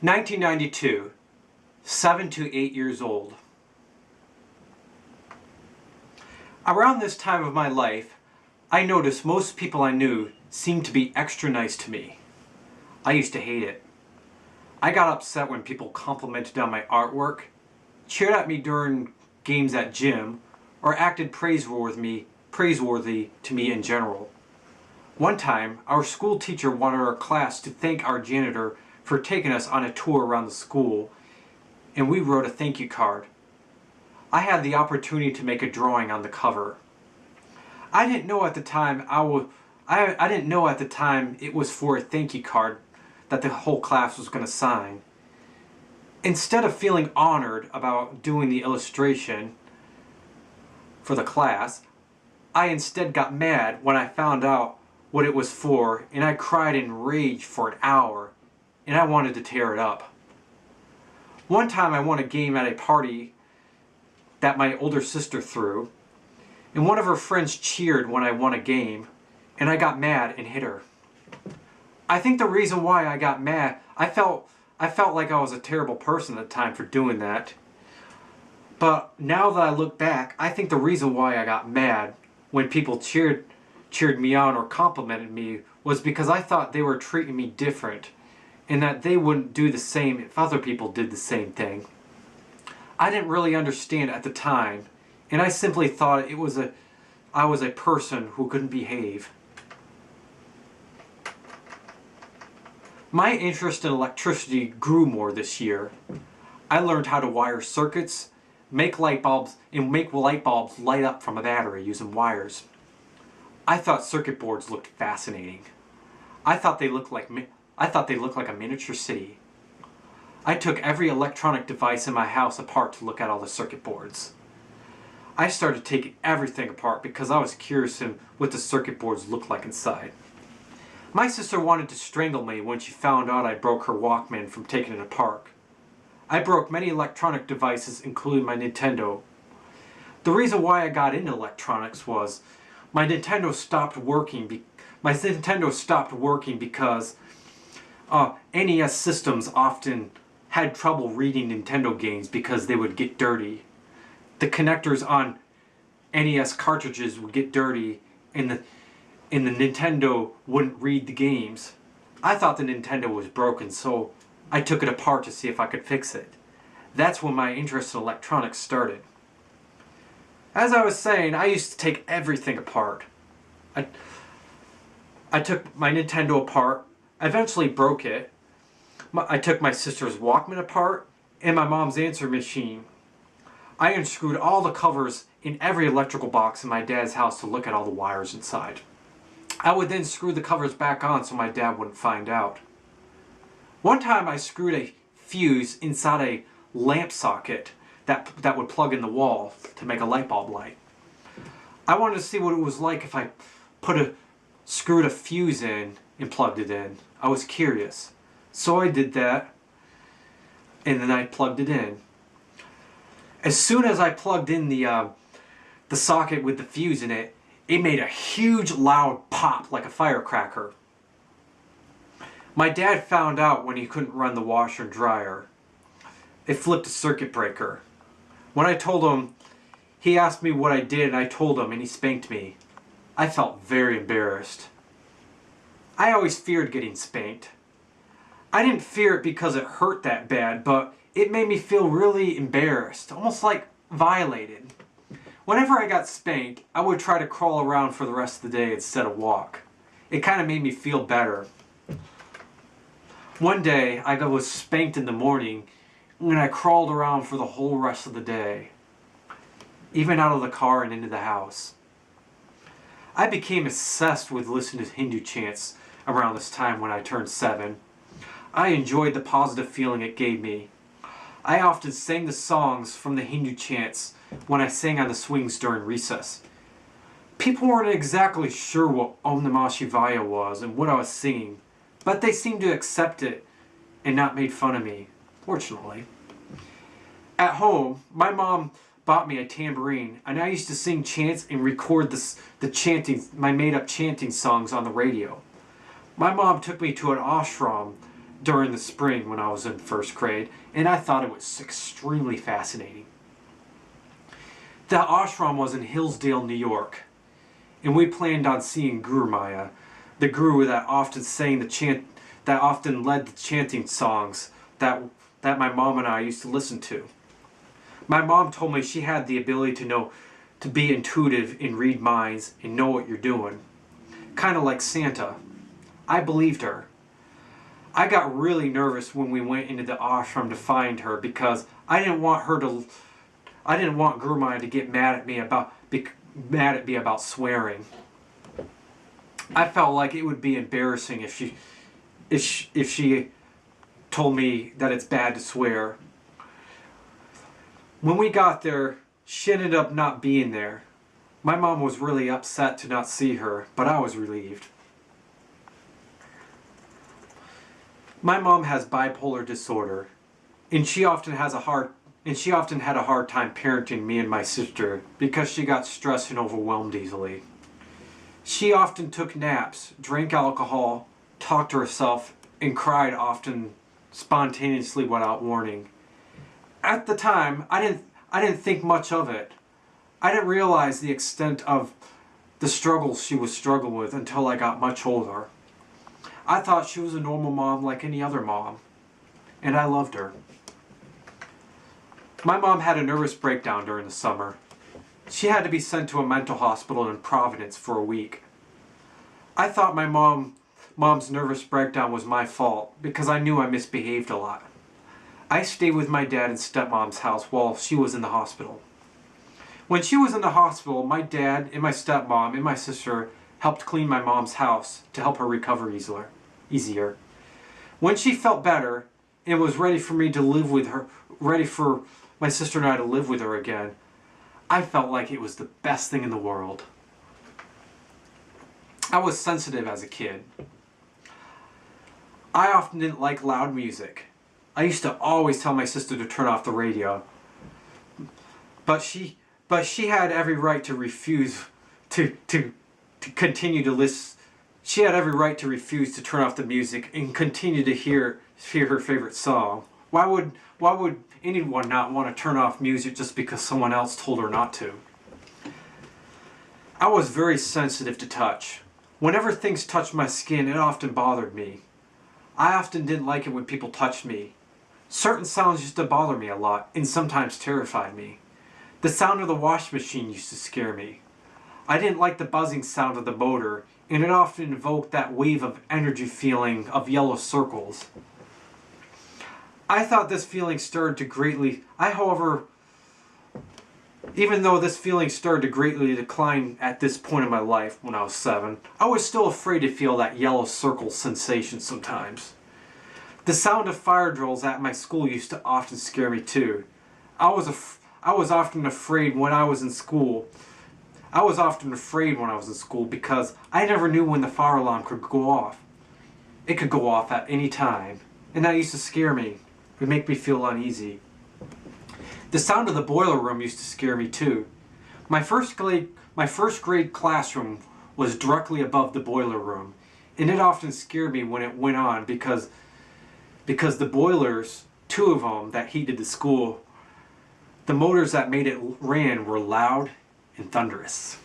1992, 7 to 8 years old. Around this time of my life, I noticed most people I knew seemed to be extra nice to me. I used to hate it. I got upset when people complimented on my artwork, cheered at me during games at gym, or acted praiseworthy to me in general. One time, our school teacher wanted our class to thank our janitor for taking us on a tour around the school, and we wrote a thank you card. I had the opportunity to make a drawing on the cover. I didn't know at the time I didn't know at the time it was for a thank you card that the whole class was going to sign. Instead of feeling honored about doing the illustration for the class, I instead got mad when I found out what it was for, and I cried in rage for an hour, and I wanted to tear it up. One time I won a game at a party that my older sister threw, and one of her friends cheered when I won a game, and I got mad and hit her. I think the reason why I got mad, I felt like I was a terrible person at the time for doing that. But now that I look back, I think the reason why I got mad when people cheered me on or complimented me was because I thought they were treating me different and that they wouldn't do the same if other people did the same thing. I didn't really understand at the time, and I simply thought I was a person who couldn't behave. My interest in electricity grew more this year. I learned how to wire circuits, make light bulbs light up from a battery using wires. I thought circuit boards looked fascinating. I thought they looked like a miniature city. I took every electronic device in my house apart to look at all the circuit boards. I started taking everything apart because I was curious in what the circuit boards looked like inside. My sister wanted to strangle me when she found out I broke her Walkman from taking it apart. I broke many electronic devices, including my Nintendo. The reason why I got into electronics was my Nintendo stopped working because NES systems often had trouble reading Nintendo games because they would get dirty. The connectors on NES cartridges would get dirty and the Nintendo wouldn't read the games. I thought the Nintendo was broken, so I took it apart to see if I could fix it. That's when my interest in electronics started. As I was saying, I used to take everything apart. I took my Nintendo apart, I eventually broke it. I took my sister's Walkman apart and my mom's answering machine. I unscrewed all the covers in every electrical box in my dad's house to look at all the wires inside. I would then screw the covers back on so my dad wouldn't find out. One time I screwed a fuse inside a lamp socket that would plug in the wall to make a light bulb light. I wanted to see what it was like if I screwed a fuse in and plugged it in. I was curious. So I did that, and then I plugged it in. As soon as I plugged in the socket with the fuse in it, it made a huge loud pop like a firecracker. My dad found out when he couldn't run the washer and dryer. It flipped a circuit breaker. When I told him, he asked me what I did and I told him and he spanked me. I felt very embarrassed. I always feared getting spanked. I didn't fear it because it hurt that bad, but it made me feel really embarrassed, almost like violated. Whenever I got spanked, I would try to crawl around for the rest of the day instead of walk. It kind of made me feel better. One day, I was spanked in the morning, and I crawled around for the whole rest of the day, even out of the car and into the house. I became obsessed with listening to Hindu chants around this time when I turned 7. I enjoyed the positive feeling it gave me. I often sang the songs from the Hindu chants when I sang on the swings during recess. People weren't exactly sure what Om Namah Shivaya was and what I was singing, but they seemed to accept it and not made fun of me, fortunately. At home, my mom bought me a tambourine, and I used to sing chants and record my made-up chanting songs on the radio. My mom took me to an ashram during the spring when I was in first grade, and I thought it was extremely fascinating. The ashram was in Hillsdale, New York, and we planned on seeing Guru Maya, the guru that often that often led the chanting songs that my mom and I used to listen to. My mom told me she had the ability to be intuitive and read minds and know what you're doing. Kind of like Santa. I believed her. I got really nervous when we went into the ashram to find her because I didn't want Guru Maya to get mad at me about swearing. I felt like it would be embarrassing if she told me that it's bad to swear. When we got there, she ended up not being there. My mom was really upset to not see her, but I was relieved. My mom has bipolar disorder, and she often had a hard time parenting me and my sister because she got stressed and overwhelmed easily. She often took naps, drank alcohol, talked to herself, and cried often spontaneously without warning. At the time, I didn't think much of it. I didn't realize the extent of the struggles she was struggling with until I got much older. I thought she was a normal mom like any other mom, and I loved her. My mom had a nervous breakdown during the summer. She had to be sent to a mental hospital in Providence for a week. I thought my mom's nervous breakdown was my fault because I knew I misbehaved a lot. I stayed with my dad and stepmom's house while she was in the hospital. When she was in the hospital, my dad and my stepmom and my sister helped clean my mom's house to help her recover easier. When she felt better and was ready for me to live with her, ready for my sister and I to live with her again, I felt like it was the best thing in the world. I was sensitive as a kid. I often didn't like loud music. I used to always tell my sister to turn off the radio. But she had every right to refuse to continue to listen. She had every right to refuse to turn off the music and continue to hear her favorite song. Why would anyone not want to turn off music just because someone else told her not to? I was very sensitive to touch. Whenever things touched my skin, it often bothered me. I often didn't like it when people touched me. Certain sounds used to bother me a lot and sometimes terrified me. The sound of the wash machine used to scare me. I didn't like the buzzing sound of the motor, and it often invoked that wave of energy feeling of yellow circles. I thought this feeling started to greatly... Even though this feeling started to greatly decline at this point in my life when I was 7, I was still afraid to feel that yellow circle sensation sometimes. The sound of fire drills at my school used to often scare me too. I was often afraid when I was in school. Because I never knew when the fire alarm could go off. It could go off at any time, and that used to scare me. It would make me feel uneasy. The sound of the boiler room used to scare me too. My first grade classroom was directly above the boiler room, and it often scared me when it went on because the boilers, 2 of them that heated the school, the motors that made it ran were loud and thunderous.